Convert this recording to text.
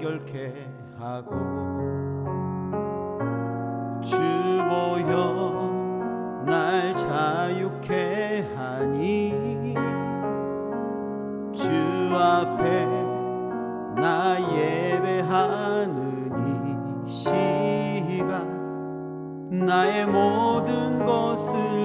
정결케 하고 주 보여 날 자유케 하니 주 앞에 나 예배하는 이 시간 나의 모든 것을